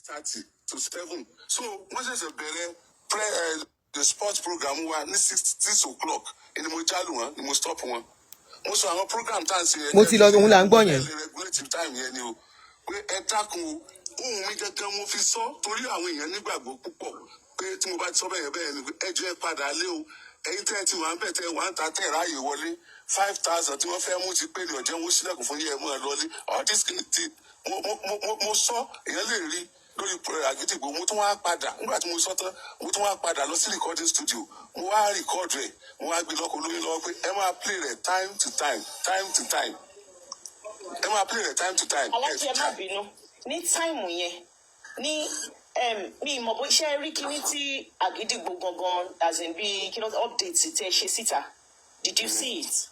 6:30 to 7. So wọ́n ṣẹ̀ṣẹ̀ bẹ̀rẹ̀ the sports program wa ní 6 o'clock. Ẹni mo jálù wọn, ni mo stop wọn. Mo sọ àwọn program tá à ń ṣe yẹn. Mo ti lọ òun là ń gbọ́ yẹn. Regulative time yẹn ni o. Pé ẹ dákun o, ohun mi gẹ́gẹ́ mo fi sọ torí àwọn èèyàn nígbàgbọ́ púpọ̀ pé tí mo bá ti sọ bẹ́ẹ̀ ni ẹ jẹ́ padà lé o. Ẹ̀yin tẹ́ ẹ ti wà ń bẹ̀ tẹ́ ẹ wà ń ta tẹ́ ẹ ráàyè wọlé 5,000 tí wọ́n fẹ́ mú ti pé ní ọ̀jẹ̀ wọn sílẹ̀kùn fún yẹ́ ẹ mọ́ ẹ lọ́lé. All this kind of thing mo sọ èèyàn lè rí lórí Àgídìgbò. Mo tún wá padà nígbà tí mo sọ tán mo tún wá padà lọ sí recording studio. Mo wá record rẹ̀ mo wá gbé lọ́kọ̀ olóyún lọ́wọ́ pé ẹ máa play rẹ̀ time to time. Ẹ máa play rẹ̀ time to time. Alájí ẹ má bínú ní táìmù yẹn ní mi mọ̀ bó iṣẹ́ rí kíní tí Àgídìgbò gangan as in bí kí ló update tẹ ṣe síta. Did you see it?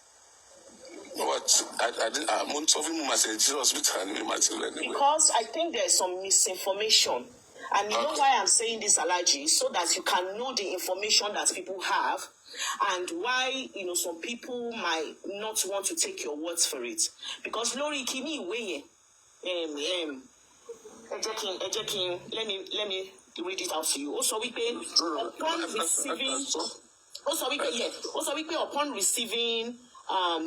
What? I'm on something message hospital anyway. Because I think there's some misinformation. And you know why I'm saying this, Alaji? So that you can know the information that people have and why, some people might not want to take your words for it. Because Lori Kimi Weye, let me read it out to you. Also, upon receiving the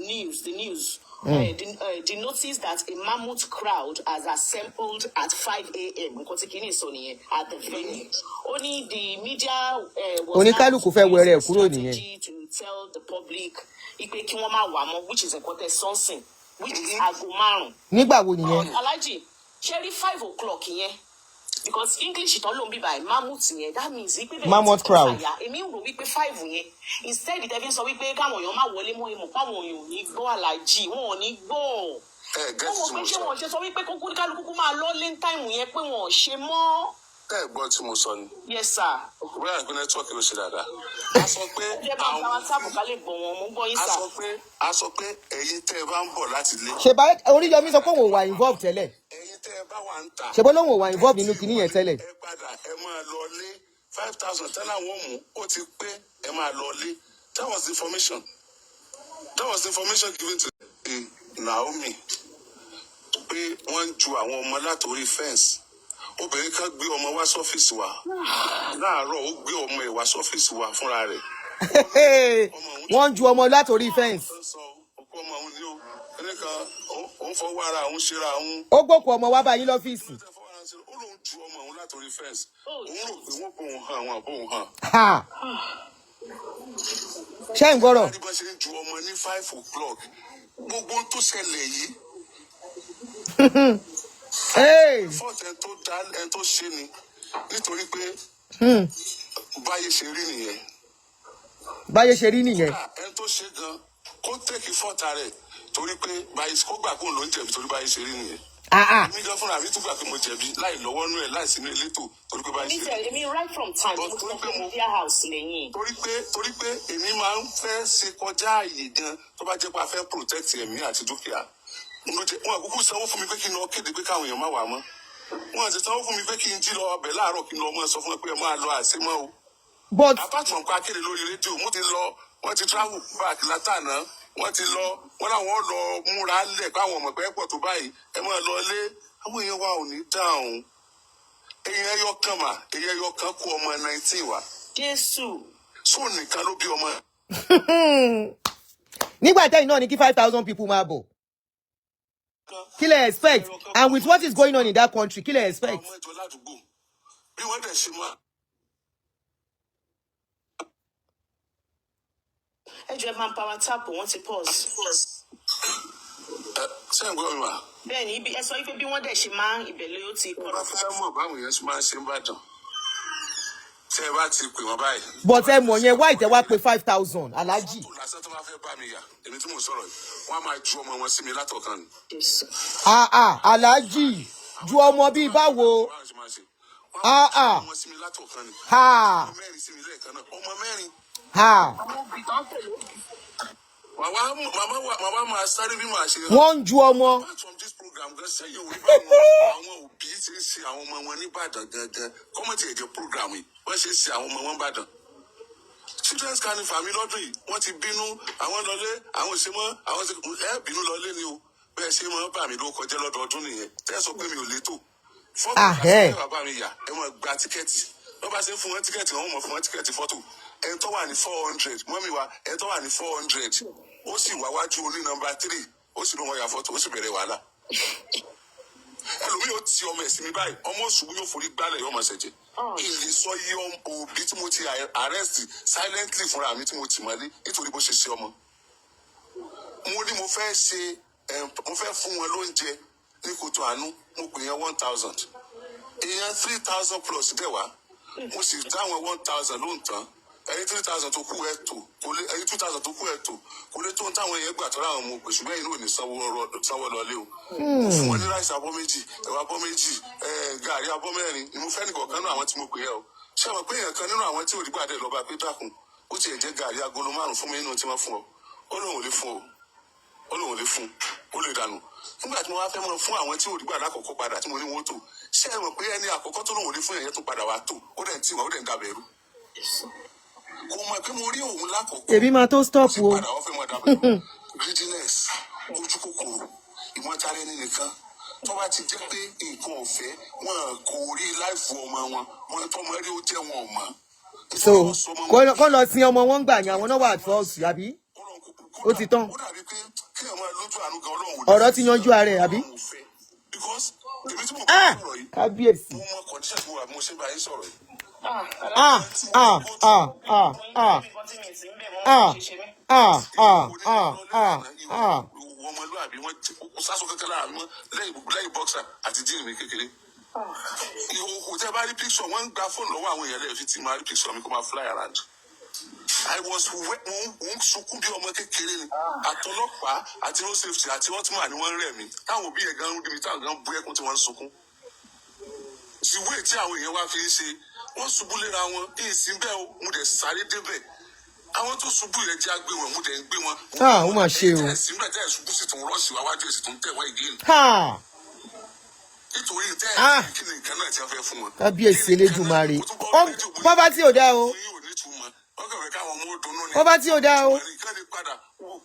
news, the notice that a mammoth crowd has assembled at 5 a.m. at the venue. Only the media was to tell the public which is a something, which is Agomaron. Alaji, Sherry 5 o'clock here. Because English it all be by mammoth here. That means mammoth crowd. Emi ro wí pé 5 yẹn. Instead it even sọ wí pé káwọn èèyàn má wọlé mọ́ imo pa wọn ò ní gbọ́ Alaji, wọn ò ní gbọ́. Wọ́n ṣe sọ wí pé kókó kálukú máa lọ lé time yẹn pé wọn ò ṣe mọ́. Gbọ́ tí mo sọ ni. Yes sir. Bóyá àgbẹ̀ network ló ṣe dáadáa. A sọ pé àwọn WhatsApp ká lè gbọ́ wọn, mo gbọ́ yín sir. A sọ pé ẹ̀yin tẹ́ ẹ bá ń bọ̀ láti ilé. Ṣé bá Oriyomi sọ pé òun wà involved tẹ́lẹ̀? Ẹ̀yin tẹ́ ẹ bá wà ń ta. Ṣé bó lóun wà involved nínú kinní yẹn tẹ́lẹ̀? Ẹ padà ẹ máa lọ lé 5,000 tẹ́lẹ̀ àwọn mú ó ti pé ẹ máa lọ lé. That was the information given to Naomi pé wọ́n ń ju àwọn ọmọ látòrí fence. Obìnrin kan gbé ọmọ wá sọ́fíìsì wa láàárọ̀ ó gbé ọmọ ẹ̀ wá sọ́fíìsì wa fúnra rẹ̀. Wọ́n ju ọmọ látòrí fence. Ọkọ ọmọ òun ni ó ẹnìkan òun fọwọ́ ara òun ṣera òun. Ó gbókù ọmọ wá bá yín lọ́fíìsì. Ó lóun ju ọmọ òun látòrí fence. Òun rò pé wọ́n bóun hàn àwọn àbóun Ha! hàn. Ṣé ń gbọ́rọ̀? Bí wọ́n ṣe ń ju ọmọ ní 5 o'clock gbogbo tó ṣẹlẹ̀ yìí. Fọ́ọ̀tì ẹni tó ṣe ni nítorí pé báyé ṣe rí nìyẹn. Ẹni tó ṣe gan kó tẹ̀kì fọ́ọ̀tà rẹ̀ torí pé báyé kó gbà kó ló ń jẹ̀bi torí báyé ṣe rí nìyẹn. Èmi gan fúnra mi tún gbà pé mo jẹ̀bi láì lọ́wọ́ nú ẹ̀ láì sínú elétò torí pé báyé ṣe rí. Èmi right from time mo sọ pé media house lẹ́yìn. Torí pé èmi máa ń fẹ́ ṣe kọjá àyè gan tó bá jẹ́ pé a fẹ́ protect ẹ̀mí àti dúkìá. Wọn àkókò sanwó fún mi pé kí n lọ kéde pé káwọn èèyàn má wà mọ́. Wọn àti sanwó fún mi pé kí n jí lọ ọbẹ̀ láàárọ̀ kí n lọ mọ́ sọ fún ẹ pé ẹ máa lọ àṣemọ́ o. Apart from pa akéde lórí rédíò mo ti lọ wọ́n ti travel back látàná wọ́n ti lọ wọ́n láwọn lọ múra lẹ̀ káwọn ọmọ pẹ́ pọ̀ tó báyìí ẹ máa lọ lé àwọn èèyàn wa ò ní dáhùn. Èèyàn ẹyọ kan kó ọmọ 19 wá. Jésù. Sóò nìkan ló bí ọmọ. Nígbà tẹ́yìn náà ni kí 5,000 people máa bọ̀. Kí lẹ expect? And with what is going on in that country, kí lẹ expect? Bí wọ́n dẹ̀ ṣe máa. Ẹ jẹ́ máa ń power tap wọ́n ti pause. Ṣé ń gbọ́ mi wá? Bẹ́ẹ̀ni ibi ẹ sọ pé bí wọ́n dẹ̀ ṣe máa ń ìbẹ̀lẹ̀ ó ti kọ́. Wọ́n fẹ́ mọ̀ báwọn èèyàn ṣe máa ń ṣe ń bàdàn. Tí ẹ bá ti pè wọ́n báyìí. But ẹ mọ̀ yẹn wá ìtẹ́ wá pé 5,000 Alhaji. Lásán tó bá fẹ́ bá mi yà èmi tí mo sọ̀rọ̀ yìí wọ́n á máa ju ọmọ wọn sí mi látọ̀kan ni. Alhaji ju ọmọ bíi báwo. Ọmọ sí mi látọ̀kan ni. Ọmọ mẹ́rin sí mi lẹ́ẹ̀kan náà. Ọmọ mẹ́rin. Màmá máa sáré bí màá ṣe. Wọ́n ń ju ọmọ. From this program gan sẹ́yìn òwe bá àwọn òbí ti ń ṣe àwọn ọmọ wọn ní Ìbàdàn gangan kọ́mọ̀tì ẹ̀jẹ̀ program yìí wọ́n ṣe ń ṣe àwọn ọmọ wọn Ìbàdàn. Children's carnival mi lọ́dún yìí wọ́n ti bínú àwọn lọlé àwọn ìṣemọ́ àwọn bínú lọlé ni o bẹ́ẹ̀ ṣe máa ń bà mí ló kọjá lọ́dọọdún nìyẹn tẹ́ sọ pé mi ò létò Photo àti bàbá mi yà ẹ mọ̀ gba tíkẹ́ẹ̀tì wọ́n bá ṣe fún wọn tíkẹ́ẹ̀tì wọ́n mọ̀ fún wọn tíkẹ́ẹ̀tì fọ́tò ẹni tó wà ní 400 mọ́mí wa ẹni tó wà ní 400 ó sì wá wájú orí nọ́mbà 3 ó sì ló wọn yà fọ́tò ó sì bẹ̀rẹ̀ wàhálà ẹlòmíì ó ti ọmọ ẹ̀sìn mi báyìí ọmọ òṣùwò yóò forí gbálẹ̀ yóò mọ̀ ṣẹ̀jẹ̀ ìlè sọ iye òbí tí mo ti arrest silently fúnra mi tí mo tì mọ́lé nítorí bó ṣe ṣe ọmọ mo ní mo fẹ́ fún wọn lóúnjẹ ní kòtò àánú mo pè yẹn 1000 èèyàn 3000 plus dẹ̀ wá mo sì dáwọn 1000 ló ń tán ẹyin 3000 tó kú ẹ̀ tó kò lè ẹyin 2000 tó kú ẹ̀ tó kò lè tó ń táwọn èèyàn gbà tó láwọn ọmọ òpè ṣùgbọ́n inú ò ní sanwó lọlé o mo fún wọn ní ráìsì abọ́ méjì ẹ̀wà abọ́ méjì gàrí abọ́ mẹ́rin ni mo fẹ́ nìkọ̀ọ̀kan náà àwọn tí mo pè ẹ́ o ṣé àwọn pé èèyàn kan nínú àwọn tí ò rí gbàdé lọ́ba pé dákun ó tiẹ̀ jẹ́ gàrí agolo 5 fún mi nínú tí wọ́n fún ọ ó lóun ò lè fún ọ ó lóun ò lè fún ó lè dànù nígbà tí mo wá fẹ́ mọ fún àwọn tí ò rí gbàdá àkọ́kọ́ padà tí mo ní wọ́n tó ṣé ẹ mọ̀ pé ẹni àkọ́kọ́ tó lóun ò lè fún ẹ̀yẹ́ tó padà wá tó ó dẹ̀ ń tì wọ́n ó dẹ̀ ń dàbẹ̀rù kò mọ̀ pé mo rí òun lákòókò èmi máa tó stop o padà wọ́n fẹ́ mọ dàbẹ̀rù greediness ojú kòkòrò ìmọ̀tara ẹni nìkan tó bá ti jẹ́ pé nǹkan ọ̀fẹ́ wọn kò rí láìfù ọmọ wọn tó mọ rí ó jẹ́ wọn ọ̀mọ́. so kó lọ sin ọmọ wọn gbà ní àwọn náà wà fọ́ọ̀sì àbí ó ti tán ọ̀rọ̀ ti yanjú ara ẹ̀ àbí. Kábíyèsí. ọmọlúwàbí wọn sásọ kankan láàrin wọn lẹ́yìn bọ́ksà àti jíìnì mi kékeré. ìhòòhò tẹ bá rí píksọ wọn ń gba fóònù lọ́wọ́ àwọn èèyàn lẹ́yìn fi tí máa rí píksọ mi kó máa fly around. I was wọ́n sunkún bí ọmọ kékeré ni àtọlọ́pàá àti road safety àti ọtúmọ̀ ni wọ́n rẹ̀ mí táwọn òbí yẹn gan ń rí mi táwọn gan bú ẹkún tí wọ́n ń sunkún. ìwé tí àwọn èèyàn wá fi ń ṣe wọ́n ṣubú léra wọn ìsìn bẹ́ẹ̀ o mo dẹ̀ sáré débẹ̀ àwọn tó ṣubú yẹn jẹ́ àgbé wọn mo dẹ̀ ń gbé wọn. ó mà ṣe o. ẹ̀sìn náà tẹ̀ ṣubú sì tún rọ́ọ̀ṣì wá wájú èsì tó ń tẹ̀ wọ́n ìdí nítorí tẹ́ kí ni nǹkan náà ti fẹ́ fún wọn. Kábíyèsí Elédùmarè poverty ò dá o poverty ò dá o.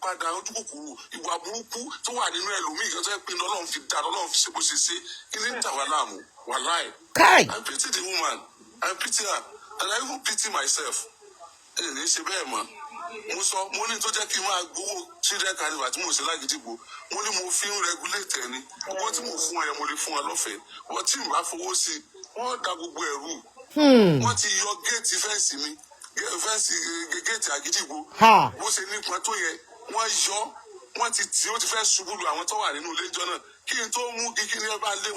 padà ojú kòkòrò ìwà burúkú tó wà nínú ẹlòmíì kan tó yẹ pé Ọlọ́run fi dá Ọlọ́run fi ṣe bó ṣe ṣe kí ni ń tà wá láàmú wàláì. I pity the woman I pity her and I even pity myself. ẹ ní ṣe bẹ́ẹ̀ mọ́ mo sọ mo ní tó jẹ́ kí n máa gbowó children carnival tí mo ṣe lágídígbò mo ní mo fi ń regulate ẹni owó tí mo fún ẹ mo lè fún ẹ lọ́fẹ̀ẹ́ wọ́n tí n bá fowó sí wọ́n da gbogbo ẹ̀rù wọ́n ti yọ géètì fẹ́ǹsì mi fẹ́ǹsì géètì àgídígbò bó ṣe nípọn tó yẹ wọ́n yọ wọ́n ti tì ó ti fẹ́ ṣubú lu àwọn tó wà nínú ilé ìjọ náà kí n tó mú kíkí ní ẹ bá lé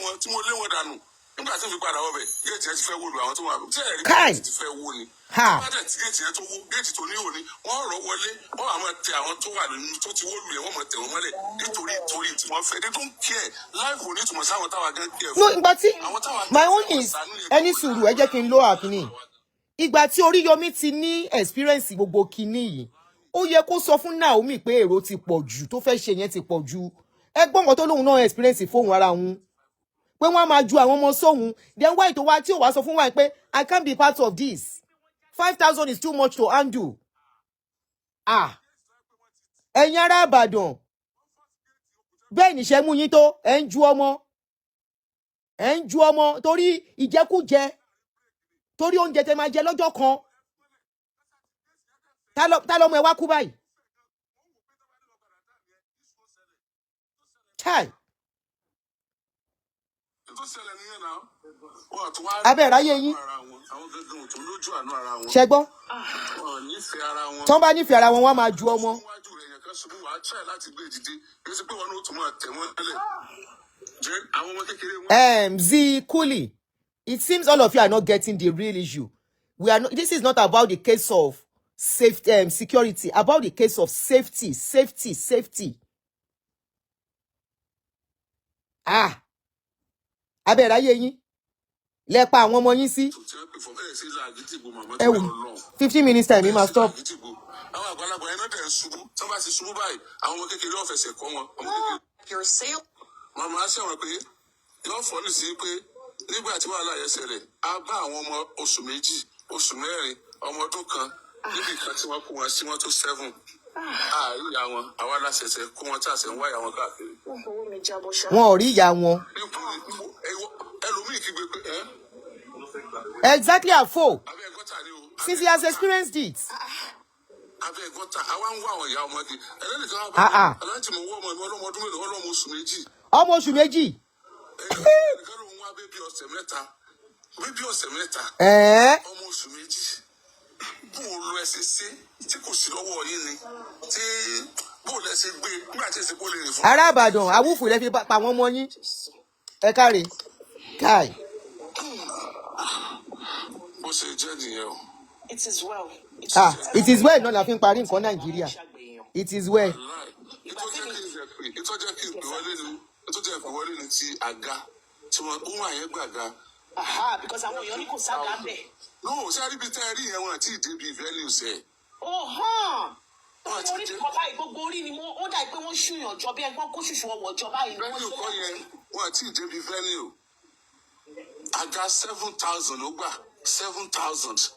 wọn tí mo lé wọn dànù nígbà tí mo fi padà wọbẹ̀ géètì yẹn ti fẹ́ wó lu àwọn tó wà tí ẹ̀rí géètì ti fẹ́ wó ni bàtà tí géètì yẹn tó wó géètì tó ní òní wọ́n rọ̀ wọlé wọ́n àmọ́ tẹ àwọn tó wà nínú tó ti wó lu yẹn wọ́n mọ̀ tẹ̀ wọ́n mọ́lẹ̀ nítorí tí wọ́n fẹ́ they don't care life ò ní ìtumọ̀ sáwọn táwa gan care no ìgbà tí my own is ẹni sùúrù ẹ jẹ́ kí n lo àkíní ìgbà tí Oríyọmí ti ní experience gbogbo kíní yìí ó yẹ kó sọ fún Naomi pé èrò ti pọ̀ jù tó fẹ́ ṣe yẹn ti pọ̀ jù ẹgbọ́n kan tó lóun náà experience fóun ara òun pé wọ́n á máa ju àwọn ọmọ sóhun then why tó wá tí ò wá sọ fún wa pé I can't be part of this 5,000 is too much to handle. ẹ̀yin ará Ìbàdàn bẹ́ẹ̀ níṣẹ́ mú yín tó ẹ̀ ń ju ọmọ torí ìjẹkújẹ torí oúnjẹ tẹ máa jẹ lọ́jọ́ kan tá lọ́mọ ẹ wá kú báyìí. abẹ́ ìráyé yín ṣẹgbọ́n tán bá nífẹ̀ẹ́ ara wọn wọ́n máa ju ọmọ. Kuli, it seems all of you are not getting the real issue. This is not about the case of safety, security, about the case of safety. Abẹ́ ìráyé yín lẹ pa àwọn ọmọ yín sí. 15 minutes time, ma stop. Àwọn àgbàlagbà yẹn náà dẹ̀ ṣubú tí wọ́n bá ti ṣubú báyìí àwọn ọmọ kékeré ọ̀fẹ̀sẹ̀ kọ́ wọn. Màmá ṣẹ̀wọ̀n pé yóò fọ́nì sí pé nígbà tí wàhálà yẹn ṣẹlẹ̀ á bá àwọn ọmọ oṣù 2, oṣù 4, ọmọ ọdún kan níbi kan tí wọ́n kó wọn sí wọn tó 7. Àárí ìyá wọn àwa láṣẹṣẹ kó wọn tí àṣẹ ń wáyà wọn káàkiri. Wọn ò rí ìyá wọn. Naomi kígbe pé Exactly at 4. abẹ́ gọ́tà ni o. Since he has experienced it. Abẹ́ gọ́tà àwa ń wá àwọn ìyá ọmọdé. Ẹlẹ́nìkan wá bá mi. Aláǹtí mo wọ́ ọmọ mi ọlọ́mọ ọdún mélòó ọlọ́mọ oṣù méjì. Ọmọ oṣù méjì. Ẹnìkan ló ń wá bébí ọ̀sẹ̀ mẹ́ta. Bébí ọ̀sẹ̀ mẹ́ta. Ọmọ oṣù méjì. Bó o lo ẹsẹ̀ sí tí kò sí lọ́wọ́ yín ni. Tí bó o lẹ́sẹ̀ gbé nígbà tí èsì kò lè rìn fún. Ará Ìbàdàn, àwùfù lẹ fi pa àwọn ọmọ yín. Ẹ káre. Kai. Bó ṣe jẹ́ nìyẹn o. It is well. It is well náà la fi ń parí nǹkan Nàìjíríà. It is well. Ìtọ́jẹ́ kí n pè wọlé ni ti àga tí wọ́n ń wà yẹn gbàga. Because àwọn èèyàn ní kò sága bẹ́ẹ̀. No, ṣé àríbi tẹ́ ẹ rí yẹn wọn àti ìdèbí venue sẹ́. Orí kọ́ báyìí gbogbo orí ni ó dà pé wọ́n ṣùyàn jọ bí ẹgbọ́n kó ṣùṣù ọwọ́ jọ báyìí. Venue kọ́ yẹn wọn àti ìdèbí venue. Àga 7,000 ló gbà 7,000.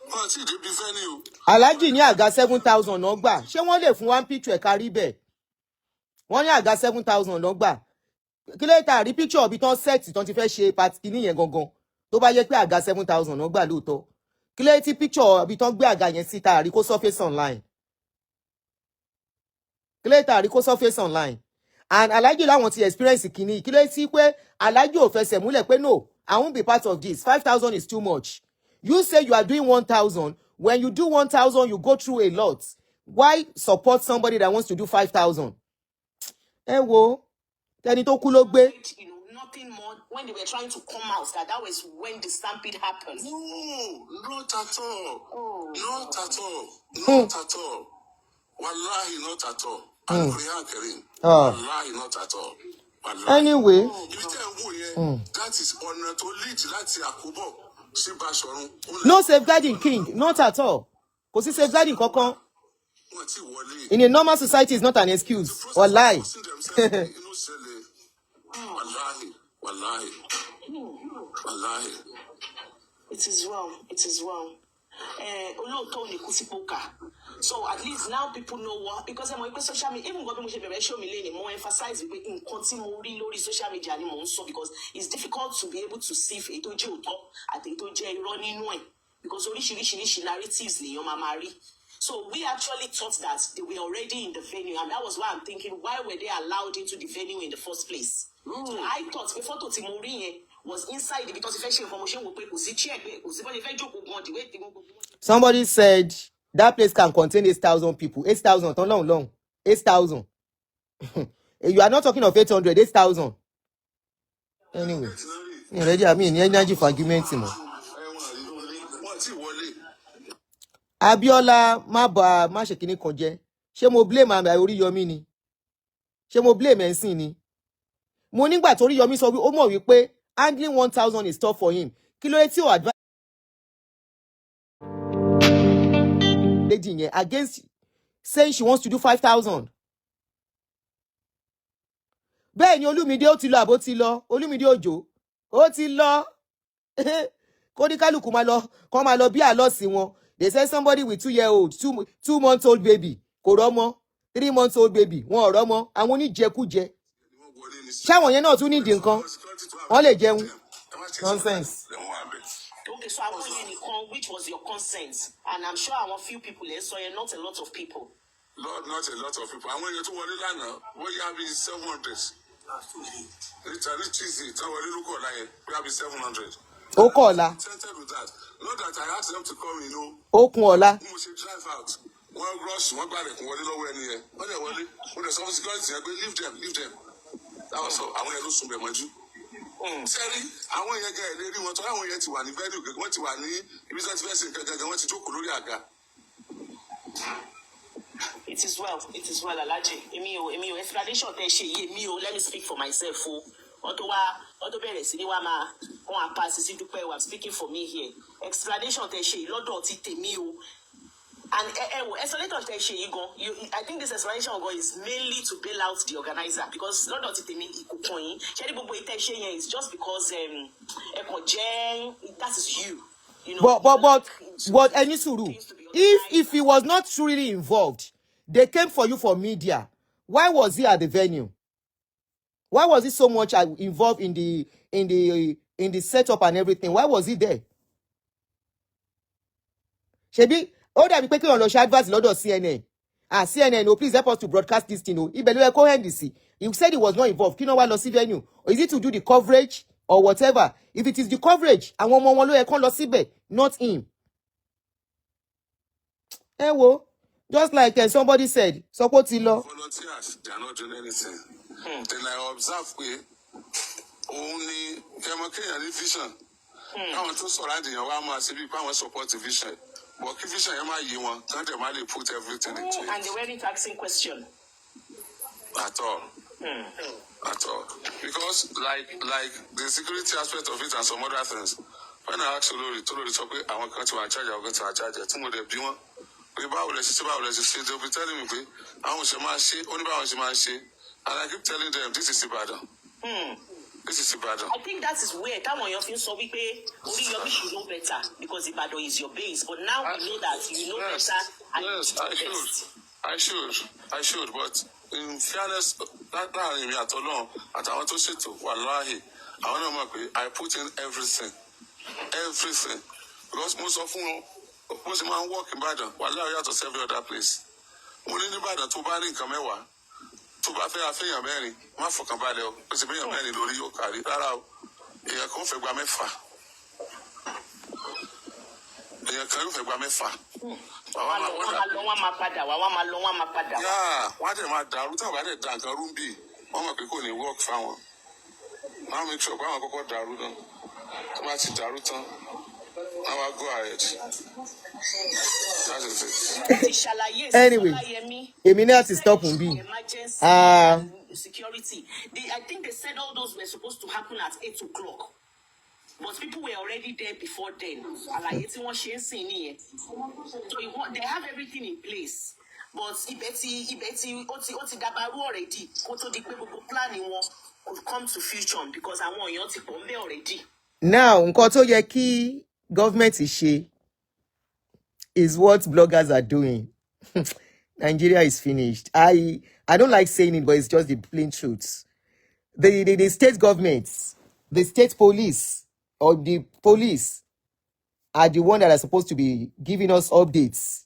Wọn àti ìdèbí venue. Alhaji ní àga 7,000 náà gbà. Ṣé wọ́n lè fún one picture ẹ̀ka rí bẹ́ẹ̀? Wọ́n ní àga 7,000 náà gbà. Kí ló ta rí picture ọ̀bí tán sẹ́ẹ̀tì tán ti fẹ́ ṣe pàtìkì níyẹn gangan tó bá yẹ pé àga 7,000 náà gbà lóòótọ́. Kí ló ti picture ọ̀bí tán gbé àga yẹn síta rí kó surface online. Kí ló ta rí kó surface online. And Alhaji láwọn ti experience kìíní. Kí ló ti pé Alhaji ò fẹsẹ̀ múlẹ̀ pé no, I won't be part of this. 5,000 is too much. You say you are doing 1,000. When you do 1,000, you go through a lot. Why support somebody that wants to do 5,000? Ẹ wo, tẹni tó kú ló gbé. Nothing more when they were trying to come out that was when the stampede happened. No, not at all. Not at all. Not at all. Wallahi, not at all. Wallahi, not at all. Anyway. That is honor to lead láti Àkóbọ̀ sí Báṣọ̀run. No safeguarding, King. Not at all. Kò sí safeguarding kankan. In a normal society, it's not an excuse or lie. Wallahi. It is well. It is well. So at least now people know what, because I'm on social media. Even God show me more emphasize in continually lórí social media anymore. So because it's difficult to be able to see if it oje top at it oje running way because oríṣiríṣi narratives ni your mama rí. So we actually thought that they were already in the venue, and that was why I'm thinking, why were they allowed into the venue in the first place? So I thought before to Timori was inside because if information will pay, somebody said that place can contain 8,000 people. 8,000, long. 8,000. You are not talking of 800, 8,000. Anyway, I mean, energy for argument. Abiola má ṣe kíní kan jẹ́. Ṣé mo blame Oriyomi ni? Ṣé mo blame ẹ̀sìn ni? Mo nígbà tí Oriyomi sọ ó mọ̀ wípé handling 1,000 is tough for him. Kí ló dé tí ó advise lady yẹn against saying she wants to do 5,000? Bẹ́ẹ̀ ni Olúmídé ó ti lọ àbó ti lọ. Olúmídé Òjó ó ti lọ. Kó ní kálukú máa lọ bí àlọ́sí wọn. They say somebody with 2-year-old, 2-month-old baby, kò rọ́mọ, 3-month-old baby, wọn ò rọ́mọ, àwọn oníjẹkújẹ. Ṣáwọn yẹn náà tún nídìí nǹkan, wọ́n lè jẹun. Nonsense. Okay, so I want you, which was your consent? And I'm sure I want few people there, so not a lot of people. Lord, not a lot of people. I want you to worry now. What you have is 700. It's a rich easy. We have 700. Okola. With that. Not that I asked them to come, Okunola. We should drive out. One rush, one bag, one low anywhere. When they saw security, I go leave them. That was all. I want to do some damage. Sorry, I want you to get ready. Want to? I want you to want very good. Want to want you? If it's not very good, want to joke with Aga. It is well. It is well, Alhaji. Emio. Explanation. Let me speak for myself. I'm speaking for me here. Explanation. And I think this explanation is mainly to bail out the organizer because is just because that is you. But Enisuru, if he was not truly involved, they came for you for media. Why was he at the venue? Why was he so much involved in the in the setup and everything. Why was he there? Ṣebí ó dàbí pé kí wọ́n lọ ṣe advert lọ́dọ̀ CNN. CNN, please help us to broadcast this thing. Ibẹ̀ ló yẹ kó hand sí. He said he was not involved. Kí ló wá lọ sí venue? Or is it to do the coverage or whatever? If it is the coverage, àwọn ọmọ wọn ló yẹ kó lọ síbẹ̀, not him. Ẹ wo, just like somebody said, sọ pé ó ti lọ. Volunteers, they are not doing anything. Then I observe pé only Kẹ́mọ́kéyàn ní vision. Káwọn tó sọ̀rọ̀ àdìyàn wá máa ṣe bí káwọn support vision. But kí vision yẹn máa yé wọn, kán dẹ̀ máa lè put everything into it. And they weren't asking question. At all. At all. Because like the security aspect of it and some other things, when I ask Olori, Tolori sọ pé àwọn kan ti wà charge, àwọn kan ti wà charge, tí mo dẹ̀ bí wọn. Pé báwo lẹ ṣe, they'll be telling me pé àwọn ṣe máa ṣe, ó ní báwọn ṣe máa ṣe. And I keep telling them, this is Ibadan. This is Ibadan. I think that is where táwọn èèyàn fi ń sọ wípé Oriyomi should know better because Ibadan is your base. But now we know that you know better and yes, you do best. I should, but in fairness, láàrin mi àtọ́lọ́run àtàwọn tó ṣètò wàláhì, àwọn náà mọ̀ pé I put in everything. Because most of them, most of them work in Ibadan, wàláhì yàtọ̀ sí every other place. Mo ní ní Ibadan tó bá ní nǹkan mẹ́wàá, tó bá fẹ́ àfihàn mẹ́rin, má fọkàn balẹ̀ o, ó sì bẹ́yàn mẹ́rin lórí yóò kárí rárá o. Èèyàn kan fẹ́ gba mẹ́fà. Èèyàn kan yóò fẹ́ gba mẹ́fà. Wọ́n máa padà wá. Yeah, wọ́n á dẹ̀ máa dàrú tí àwọn bá dẹ̀ da nǹkan rú bí wọ́n mọ̀ pé kò ní work fáwọn. Now make sure pé àwọn kọ́kọ́ dàrú náà. Tó bá ti dàrú tán, now I go ahead. That is it. Anyway, èmi náà ti stop n bí. Security. I think they said all those were supposed to happen at 8 o'clock. But people were already there before then. Àlàyé tí wọ́n ṣe ń sìn nìyẹn. So they have everything in place. But ibẹ̀ ó ti dàbàrú already. Kó tó di pé gbogbo plan wọn could come to fruition because àwọn èèyàn ti pọ̀ ń bẹ̀ already. Now, nǹkan tó yẹ kí government ṣe is what bloggers are doing. Nigeria is finished. I don't like saying it, but it's just the plain truth. The state governments, the state police, or the police are the one that are supposed to be giving us updates.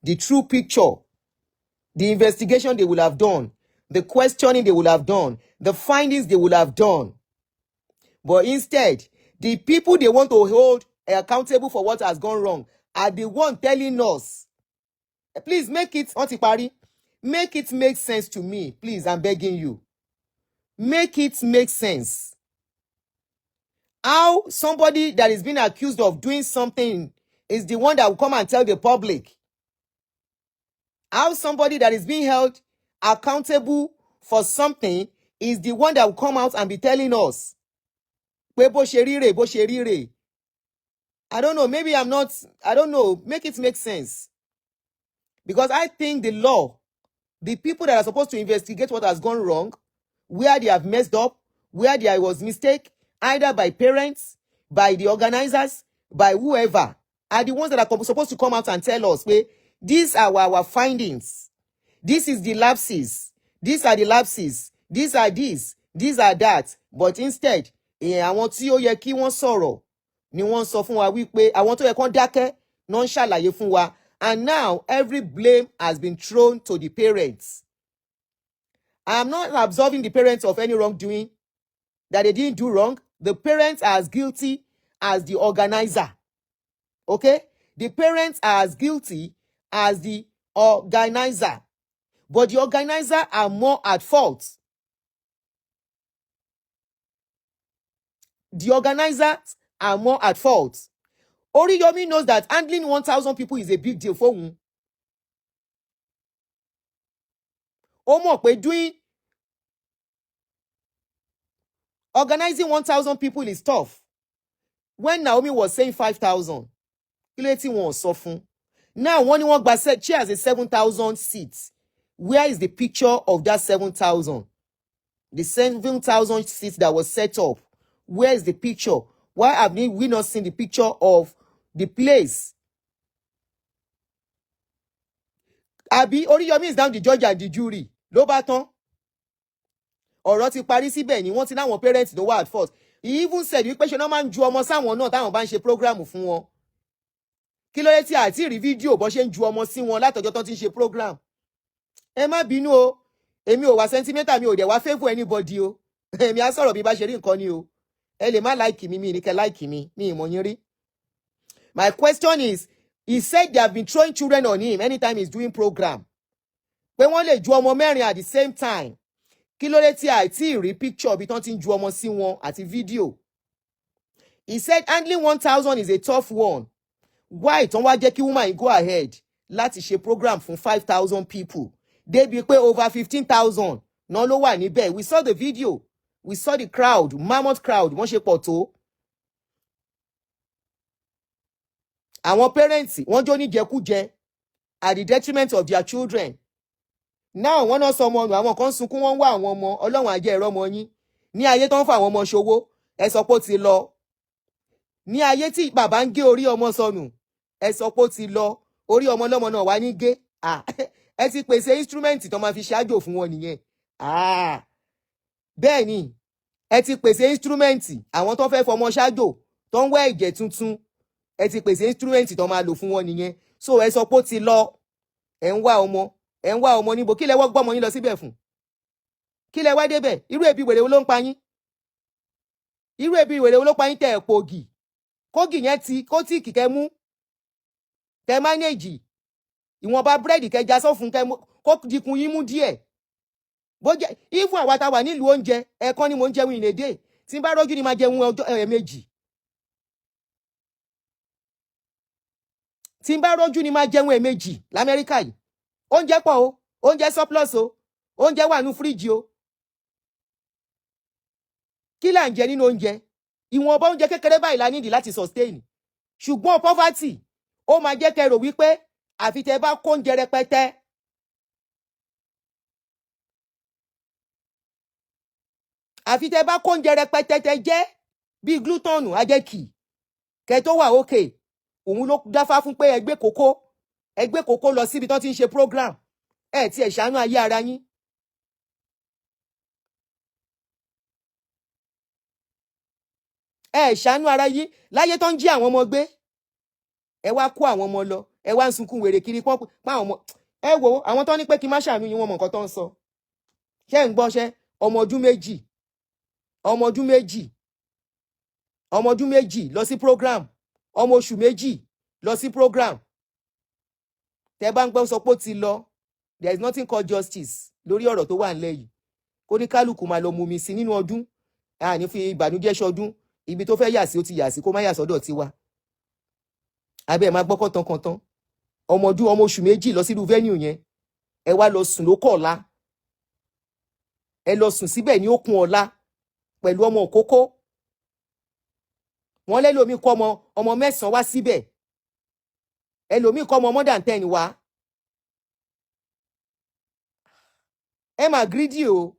The true picture, the investigation they will have done, the questioning they will have done, the findings they will have done. But instead, the people they want to hold accountable for what has gone wrong are the one telling us. Please make it, Aunty Pari, make it make sense to me. Please, I'm begging you. Make it make sense. How somebody that is being accused of doing something is the one that will come and tell the public. How somebody that is being held accountable for something is the one that will come out and be telling us. Pé bó ṣe rí rè, bó ṣe rí rè. I don't know, maybe I'm not, I don't know, make it make sense. Because I think the law, the people that are supposed to investigate what has gone wrong, where they have messed up, where there was mistake, either by parents, by the organizers, by whoever, are the ones that are supposed to come out and tell us, hey, these are our findings. This is the lapses. These are the lapses. These are this. These are that. But instead, àwọn tí ó yẹ kí wọ́n sọ̀rọ̀ ni wọ́n sọ fún wa wípé àwọn tó yẹ kán dákẹ́ náà ń ṣàlàyé fún wa. And now every blame has been thrown to the parents. I am not absolving the parents of any wrongdoing, that they didn't do wrong. The parents are as guilty as the organizer. Okay? The parents are as guilty as the organizer. But the organizer are more at fault. The organizers are more at fault. Oriyomi knows that handling 1,000 people is a big deal for him. Ó mọ̀ pé organizing 1,000 people is tough. When Naomi was saying 5,000, kí ló tí wọ́n sọ fún? Now, when one gba chairs is 7,000 seats. Where is the picture of that 7,000? The 7,000 seats that was set up. Where is the picture? Why have we not seen the picture of the place? Àbí Oriyomi is down the judge and the jury. Ló bá tán. Ọ̀rọ̀ ti parí síbẹ̀ ni wọ́n ti láwọn parents ló wà at fault. he even said wípé ṣe náà máa ń ju ọmọ sáwọn náà táwọn bá ń ṣe program fún wọn. Kí ló dé tí àti rí fídíò bó ṣe ń ju ọmọ sí wọn látọjọ́ tó ti ń ṣe program. Ẹ má bínú o, èmi ò wá sentimental, mi ò dẹ̀ wá favour anybody o. Èmi á sọ̀rọ̀ bí bá ṣe rí nǹkan ni o. Ẹ lè má like mi, mi ní kẹ́ like mi ìmọ̀ yín rí. My question is, he said they have been throwing children on him anytime he's doing program. Pé wọ́n lè ju ọmọ mẹ́rin at the same time. Kí ló dé tí àìtí rí picture bí tán ti ń ju ọmọ sí wọn àti video. He said handling 1,000 is a tough one. Why tán wá jẹ́ kí woman go ahead láti ṣe program fún 5,000 people. Débi pé over 15,000 náà ló wà níbẹ̀. We saw the video. We saw the crowd, mammoth crowd, wọ́n ṣe pọ̀ tó. Àwọn parents wọ́n jó ní jẹkújẹ at the detriment of their children. Now wọ́n náà sọ ọmọ ọ̀nà àwọn kan sunkún wọ́n wá àwọn ọmọ Ọlọ́run ajẹ́ ẹ̀rọ ọmọ yín. Ní ayé tó ń fa àwọn ọmọ ṣòwò ẹ sọ pé ó ti lọ. Ní ayé tí bàbá ń gé orí ọmọ sọnù ẹ sọ pé ó ti lọ. Orí ọmọ lọ́mọ náà wá ní gé. Ẹ ti pèsè instrument tó máa fi ṣáájò fún wọn nìyẹn. Bẹ́ẹ̀ ni ẹ ti pèsè instrument àwọn tó fẹ́ fọmọ ṣáájò tó ń wá ẹ̀jẹ̀ tuntun. Ẹ ti pèsè instrument tó máa lò fún wọn nìyẹn. So ẹ sọ pé ó ti lọ. Ẹ ń wá ọmọ níbo kí lẹ wọ́ gbọ́mọ yín lọ síbẹ̀ fún? Kí lẹ wá débẹ̀? Irú ebi wèrè wo ló ń pa yín? Irú ebi wèrè wo ló pa yín tẹ̀ ẹ̀ pògì? Kógì yẹn kó tí kìkẹ́ mú. Kẹ manage. Ìwọ̀nba búrẹ́dì kẹja sọ́fun kó dikun yín mú díẹ̀. Bó jẹ́ ìfún àwa tá wà nílùú oúnjẹ ẹ̀ẹ̀kan ni mò ń jẹun ìlédè. Tí n bá rójú ni máa jẹun ọjọ́ méjì. Tí n bá rójú ni máa jẹun méjì l'Amẹ́ríkà yìí. Oúnjẹ pọ̀ o, oúnjẹ surplus o, oúnjẹ wà nínú fíríjì o. Kí là ń jẹ nínú oúnjẹ? Ìwọ̀nba oúnjẹ kékeré báyìí la nídìí láti sustain. Ṣùgbọ́n poverty ó máa jẹ́ kẹ́ rò wípé àfi tẹ́ bá kó oúnjẹ rẹpẹtẹ. Àfi tẹ́ bá kó oúnjẹ rẹpẹtẹ tẹ́ jẹ́ bí gluten ajẹ́kì kẹ́ tó wà okay. Òun ló dáfá fún pé ẹgbẹ́ kókó lọ síbi tó ti ń ṣe program. Ẹ ti ẹ̀ ṣàánú ayé ara yín. Ẹ ṣàánú ara yín láyé tó ń jí àwọn ọmọ gbé. Ẹ wá kó àwọn ọmọ lọ. Ẹ wá ń sunkún wèrè kiri pọ́n pa àwọn ọmọ. Ẹ wo àwọn tó ní pé kí n má ṣàánú yín wọ́n mọ̀ nǹkan tó ń sọ. Ṣé ń gbọ́ṣẹ́ ọmọ ọdún méjì lọ sí program. Ọmọ oṣù méjì lọ sí program. Tẹ́ bá ń gbọ́ sọ pé ó ti lọ. There is nothing called justice lórí ọ̀rọ̀ tó wà nílẹ̀ yìí. Kó ní kálukú máa lọ mú mi sí nínú ọdún. Ní fi ìbànújẹ́ ṣọdún. Ibi tó fẹ́ yà sí ó ti yà sí kó má yà sọ́dọ̀ tiwa. Abẹ́ ẹ̀ máa gbọ́ kọ́tán. Ọmọ oṣù méjì lọ sínú venue yẹn. Ẹ wá lọ sùn lókọ̀ ọ̀la. Ẹ lọ sùn síbẹ̀ ní òkun ọ̀la pẹ̀lú ọmọ òkókó. Wọ́n lẹ́lòmí kọ́ ọmọ 9 wá síbẹ̀. Ẹlòmí kọ́ ọmọ more than 10 wá. Ẹ máa greedy o.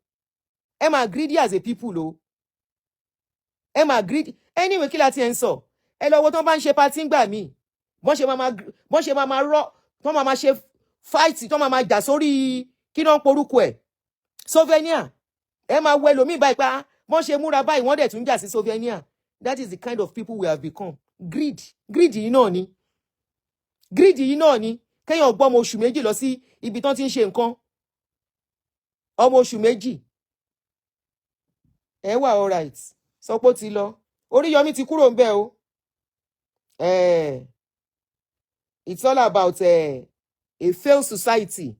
Ẹ máa greedy as a people o. Ẹ máa greedy. Anyway kí la ti ẹ̀ ń sọ? Ẹ lọ wo tán bá ń ṣe party ńgbà míì. Wọ́n ṣe máa rọ́, tán máa ṣe fight, tán máa jà sórí kí náà ń porúkọ ẹ̀. Souvenir. Ẹ máa wo ẹlòmí báyìí pa wọ́n ṣe múra báyìí wọ́n dẹ̀ tún jà sí souvenir. That is the kind of people we have become. Greed yìí náà ni. Greed yìí náà ni. Kéèyàn gbọ́ ọmọ oṣù méjì lọ sí ibi tán ti ń ṣe nǹkan. Ọmọ oṣù méjì. Ẹ wà all right. Sọ pé ó ti lọ. Oriyomi ti kúrò ńbẹ̀ o. It's all about a failed society.